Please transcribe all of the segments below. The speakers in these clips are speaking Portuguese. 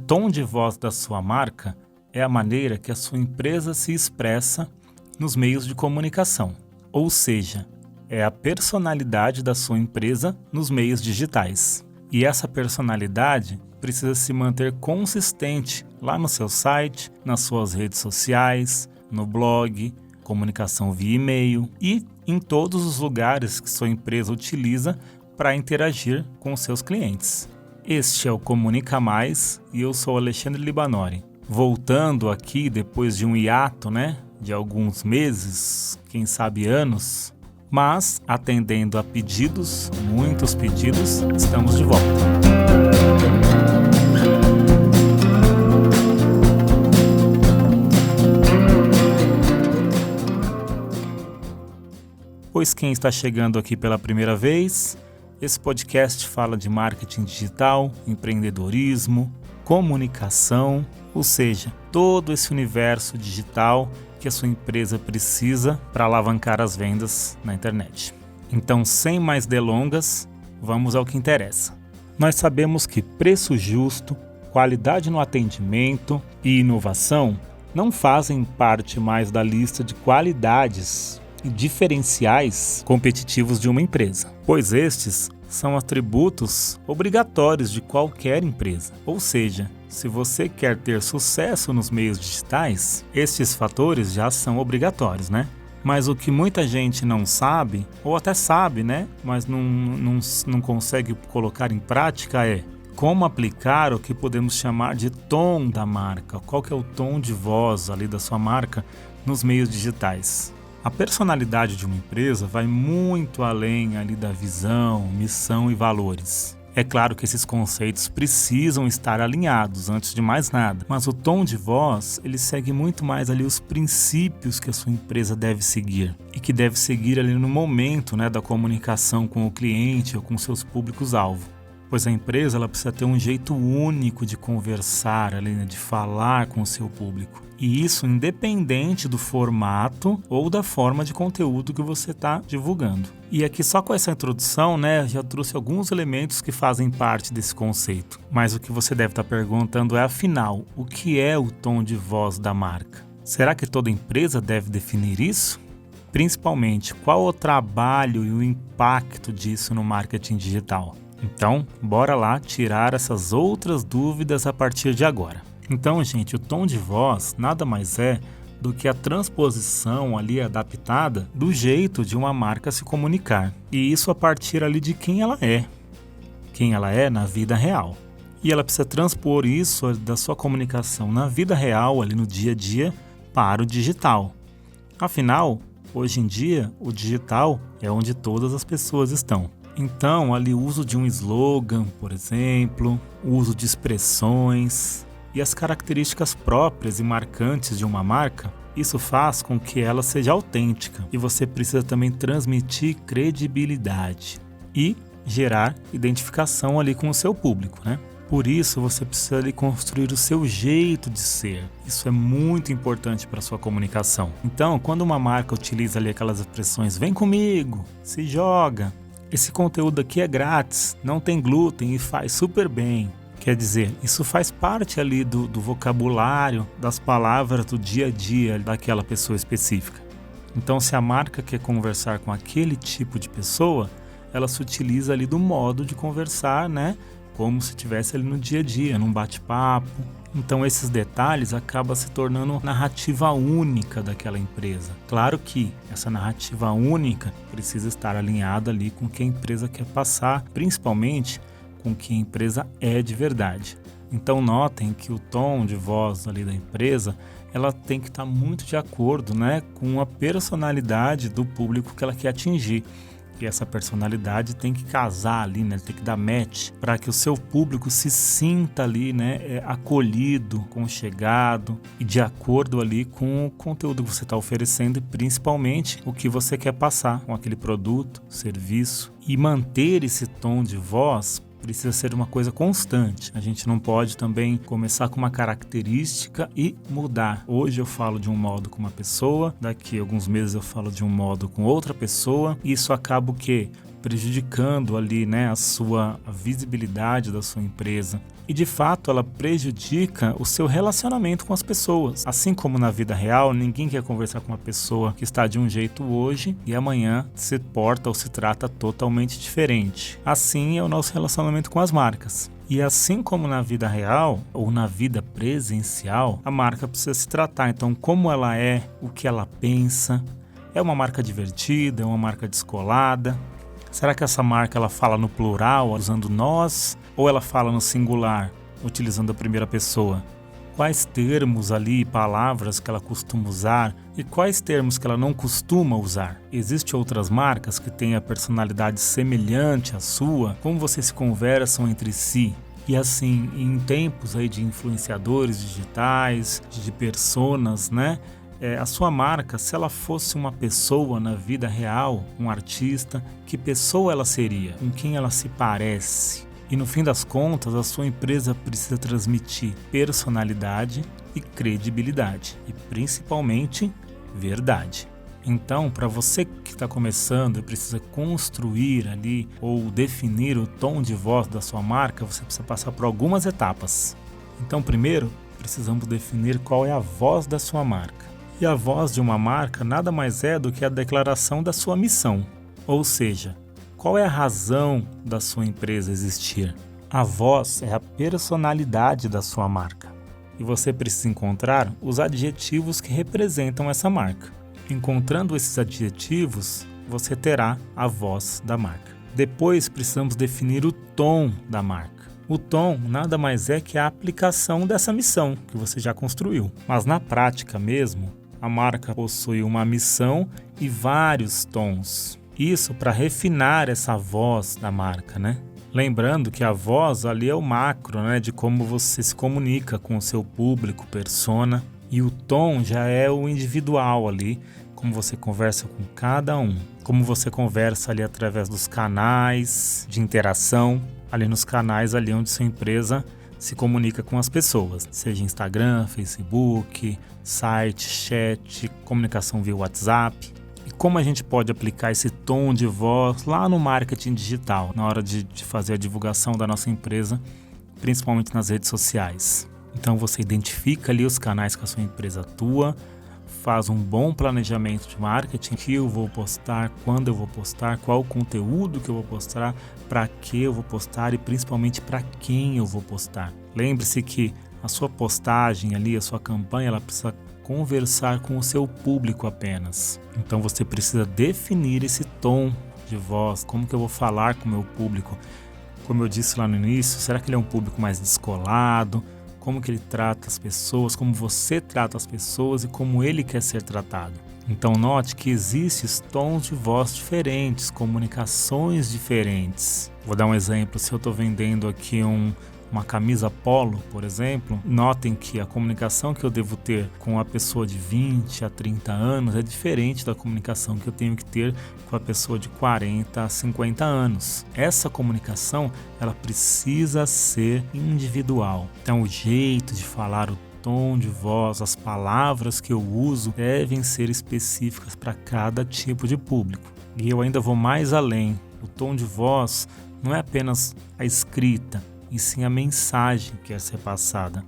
tom de voz da sua marca é a maneira que a sua empresa se expressa nos meios de comunicação, ou seja, é a personalidade da sua empresa nos meios digitais. E essa personalidade precisa se manter consistente lá no seu site, nas suas redes sociais, no blog, comunicação via e-mail e em todos os lugares que sua empresa utiliza para interagir com os seus clientes. Este é o Comunica Mais e eu sou Alexandre Libanori. Voltando aqui depois de um hiato, de alguns meses, quem sabe anos, mas atendendo a pedidos, muitos pedidos, estamos de volta. Pois quem está chegando aqui pela primeira vez, esse podcast fala de marketing digital, empreendedorismo, comunicação, ou seja, todo esse universo digital que a sua empresa precisa para alavancar as vendas na internet. Então, sem mais delongas, vamos ao que interessa. Nós sabemos que preço justo, qualidade no atendimento e inovação não fazem parte mais da lista de qualidades e diferenciais competitivos de uma empresa, pois estes são atributos obrigatórios de qualquer empresa. Ou seja, se você quer ter sucesso nos meios digitais, estes fatores já são obrigatórios, Mas o que muita gente não sabe, ou até sabe, mas não consegue colocar em prática é como aplicar o que podemos chamar de tom da marca. Qual que é o tom de voz ali da sua marca nos meios digitais? A personalidade de uma empresa vai muito além ali da visão, missão e valores. É claro que esses conceitos precisam estar alinhados antes de mais nada, mas o tom de voz, ele segue muito mais ali os princípios que a sua empresa deve seguir e que deve seguir ali no momento da comunicação com o cliente ou com seus públicos-alvo. Pois a empresa ela precisa ter um jeito único de conversar, ali, de falar com o seu público. E isso independente do formato ou da forma de conteúdo que você está divulgando. E aqui só com essa introdução, já trouxe alguns elementos que fazem parte desse conceito. Mas o que você deve estar perguntando é, afinal, o que é o tom de voz da marca? Será que toda empresa deve definir isso? Principalmente, qual o trabalho e o impacto disso no marketing digital? Então, bora lá tirar essas outras dúvidas a partir de agora. Então, gente, o tom de voz nada mais é do que a transposição ali adaptada do jeito de uma marca se comunicar. E isso a partir ali de quem ela é na vida real. E ela precisa transpor isso da sua comunicação na vida real, ali no dia a dia, para o digital. Afinal, hoje em dia, o digital é onde todas as pessoas estão. Então, ali o uso de um slogan, por exemplo, o uso de expressões e as características próprias e marcantes de uma marca, isso faz com que ela seja autêntica. E você precisa também transmitir credibilidade e gerar identificação ali com o seu público, Por isso, você precisa ali construir o seu jeito de ser. Isso é muito importante para a sua comunicação. Então, quando uma marca utiliza ali aquelas expressões, vem comigo, se joga, esse conteúdo aqui é grátis, não tem glúten e faz super bem. Quer dizer, isso faz parte ali do vocabulário, das palavras do dia a dia daquela pessoa específica. Então, se a marca quer conversar com aquele tipo de pessoa, ela se utiliza ali do modo de conversar, como se estivesse ali no dia a dia, num bate-papo. Então esses detalhes acabam se tornando narrativa única daquela empresa. Claro que essa narrativa única precisa estar alinhada ali com o que a empresa quer passar, principalmente com o que a empresa é de verdade. Então notem que o tom de voz ali da empresa, ela tem que estar muito de acordo, com a personalidade do público que ela quer atingir. E essa personalidade tem que casar ali, tem que dar match para que o seu público se sinta ali, acolhido, conchegado e de acordo ali com o conteúdo que você está oferecendo e principalmente o que você quer passar com aquele produto, serviço. E manter esse tom de voz precisa ser uma coisa constante. A gente não pode também começar com uma característica e mudar. Hoje eu falo de um modo com uma pessoa, daqui a alguns meses eu falo de um modo com outra pessoa. Isso acaba o quê? prejudicando ali, né, a visibilidade da sua empresa. E de fato ela prejudica o seu relacionamento com as pessoas. Assim como na vida real, ninguém quer conversar com uma pessoa que está de um jeito hoje e amanhã se porta ou se trata totalmente diferente. Assim é o nosso relacionamento com as marcas. E assim como na vida real ou na vida presencial, a marca precisa se tratar. Então, como ela é, o que ela pensa, é uma marca divertida, é uma marca descolada? Será que essa marca ela fala no plural, usando nós, ou ela fala no singular, utilizando a primeira pessoa? Quais termos ali, palavras que ela costuma usar e quais termos que ela não costuma usar? Existem outras marcas que têm a personalidade semelhante à sua? Como vocês se conversam entre si? E assim, em tempos aí de influenciadores digitais, de personas, né? A sua marca, se ela fosse uma pessoa na vida real, um artista, que pessoa ela seria? Com quem ela se parece? E no fim das contas, a sua empresa precisa transmitir personalidade e credibilidade. E principalmente, verdade. Então, para você que está começando e precisa construir ali ou definir o tom de voz da sua marca, você precisa passar por algumas etapas. Então, primeiro, precisamos definir qual é a voz da sua marca. E a voz de uma marca nada mais é do que a declaração da sua missão. Ou seja, qual é a razão da sua empresa existir? A voz é a personalidade da sua marca. E você precisa encontrar os adjetivos que representam essa marca. Encontrando esses adjetivos, você terá a voz da marca. Depois precisamos definir o tom da marca. O tom nada mais é que a aplicação dessa missão que você já construiu. Mas na prática mesmo, a marca possui uma missão e vários tons. Isso para refinar essa voz da marca, né? Lembrando que a voz ali é o macro, né? De como você se comunica com o seu público, persona. E o tom já é o individual ali, como você conversa com cada um. Como você conversa ali através dos canais de interação, ali nos canais ali onde sua empresa se comunica com as pessoas. Seja Instagram, Facebook, site, chat, comunicação via WhatsApp. E como a gente pode aplicar esse tom de voz lá no marketing digital, na hora de fazer a divulgação da nossa empresa, principalmente nas redes sociais. Então você identifica ali os canais que a sua empresa atua, faz um bom planejamento de marketing, o que eu vou postar, quando eu vou postar, qual o conteúdo que eu vou postar, para que eu vou postar e principalmente para quem eu vou postar. Lembre-se que a sua postagem ali, a sua campanha, ela precisa conversar com o seu público apenas. Então você precisa definir esse tom de voz, como que eu vou falar com o meu público. Como eu disse lá no início, será que ele é um público mais descolado? Como que ele trata as pessoas, como você trata as pessoas e como ele quer ser tratado. Então note que existem tons de voz diferentes, comunicações diferentes. Vou dar um exemplo, se eu estou vendendo aqui uma camisa polo, por exemplo, notem que a comunicação que eu devo ter com a pessoa de 20 a 30 anos é diferente da comunicação que eu tenho que ter com a pessoa de 40 a 50 anos. Essa comunicação, ela precisa ser individual. Então, o jeito de falar, o tom de voz, as palavras que eu uso devem ser específicas para cada tipo de público. E eu ainda vou mais além. O tom de voz não é apenas a escrita, e sim a mensagem que quer ser passada.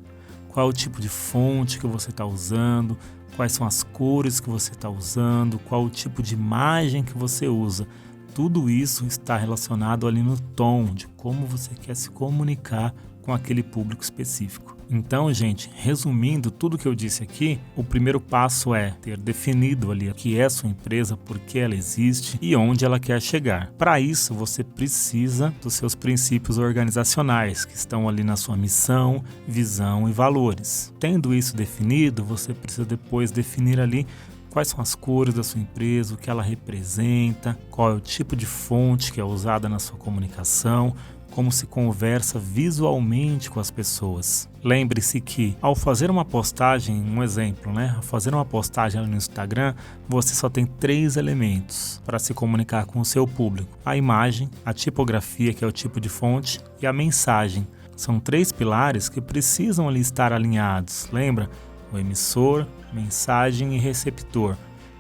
Qual é o tipo de fonte que você está usando, quais são as cores que você está usando, qual o tipo de imagem que você usa. Tudo isso está relacionado ali no tom de como você quer se comunicar com aquele público específico. Então, gente, resumindo tudo que eu disse aqui, o primeiro passo é ter definido ali o que é a sua empresa, por que ela existe e onde ela quer chegar. Para isso, você precisa dos seus princípios organizacionais, que estão ali na sua missão, visão e valores. Tendo isso definido, você precisa depois definir ali quais são as cores da sua empresa, o que ela representa, qual é o tipo de fonte que é usada na sua comunicação, como se conversa visualmente com as pessoas. Lembre-se que ao fazer uma postagem, um exemplo, ao fazer uma postagem no Instagram, você só tem 3 elementos para se comunicar com o seu público: a imagem, a tipografia, que é o tipo de fonte, e a mensagem. São 3 pilares que precisam ali estar alinhados. Lembra? O emissor, mensagem e receptor.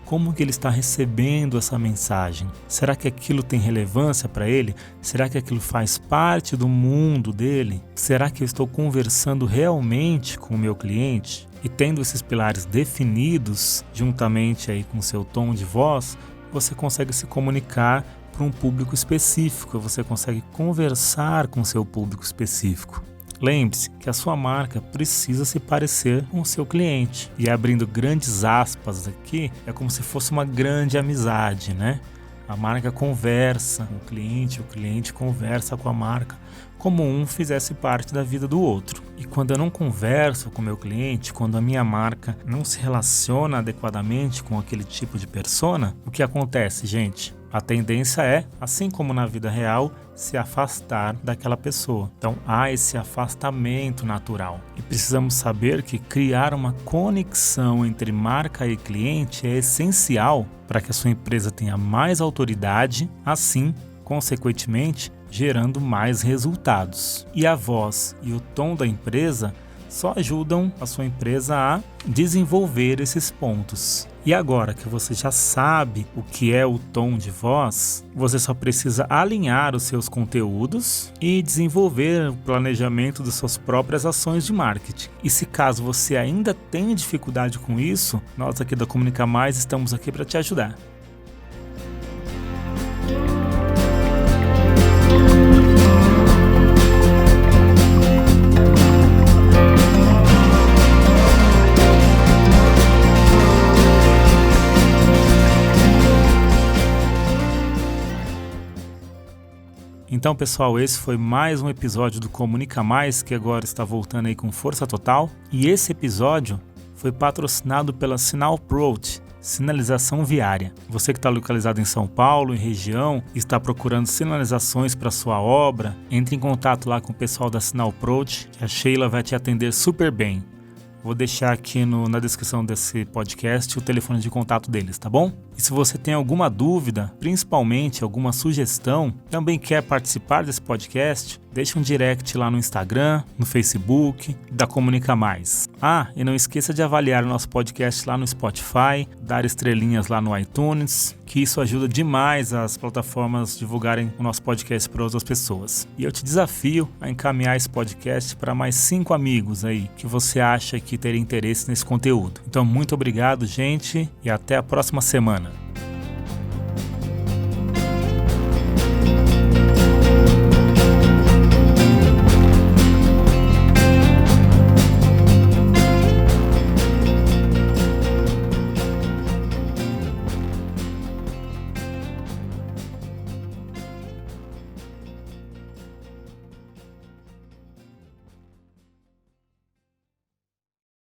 Como que ele está recebendo essa mensagem? Será que aquilo tem relevância para ele? Será que aquilo faz parte do mundo dele? Será que eu estou conversando realmente com o meu cliente? E tendo esses pilares definidos, juntamente aí com o seu tom de voz, você consegue se comunicar para um público específico, você consegue conversar com o seu público específico. Lembre-se que a sua marca precisa se parecer com o seu cliente. E abrindo grandes aspas aqui, é como se fosse uma grande amizade, né? A marca conversa com o cliente conversa com a marca, como um fizesse parte da vida do outro. E quando eu não converso com o meu cliente, quando a minha marca não se relaciona adequadamente com aquele tipo de persona, o que acontece, gente? A tendência é, assim como na vida real, se afastar daquela pessoa. Então há esse afastamento natural. E precisamos saber que criar uma conexão entre marca e cliente é essencial para que a sua empresa tenha mais autoridade, assim, consequentemente, gerando mais resultados. E a voz e o tom da empresa só ajudam a sua empresa a desenvolver esses pontos. E agora que você já sabe o que é o tom de voz, você só precisa alinhar os seus conteúdos e desenvolver o planejamento das suas próprias ações de marketing. E se caso você ainda tem dificuldade com isso, nós aqui da Comunica Mais estamos aqui para te ajudar. Então, pessoal, esse foi mais um episódio do Comunica Mais, que agora está voltando aí com força total. E esse episódio foi patrocinado pela Sinal Approach, sinalização viária. Você que está localizado em São Paulo, em região, e está procurando sinalizações para sua obra, entre em contato lá com o pessoal da Sinal Approach, que a Sheila vai te atender super bem. Vou deixar aqui na descrição desse podcast o telefone de contato deles, tá bom? E se você tem alguma dúvida, principalmente alguma sugestão, também quer participar desse podcast, deixa um direct lá no Instagram, no Facebook, da Comunica Mais. E não esqueça de avaliar o nosso podcast lá no Spotify, dar estrelinhas lá no iTunes, que isso ajuda demais as plataformas divulgarem o nosso podcast para outras pessoas. E eu te desafio a encaminhar esse podcast para mais 5 amigos aí, que você acha que teria interesse nesse conteúdo. Então, muito obrigado, gente, e até a próxima semana.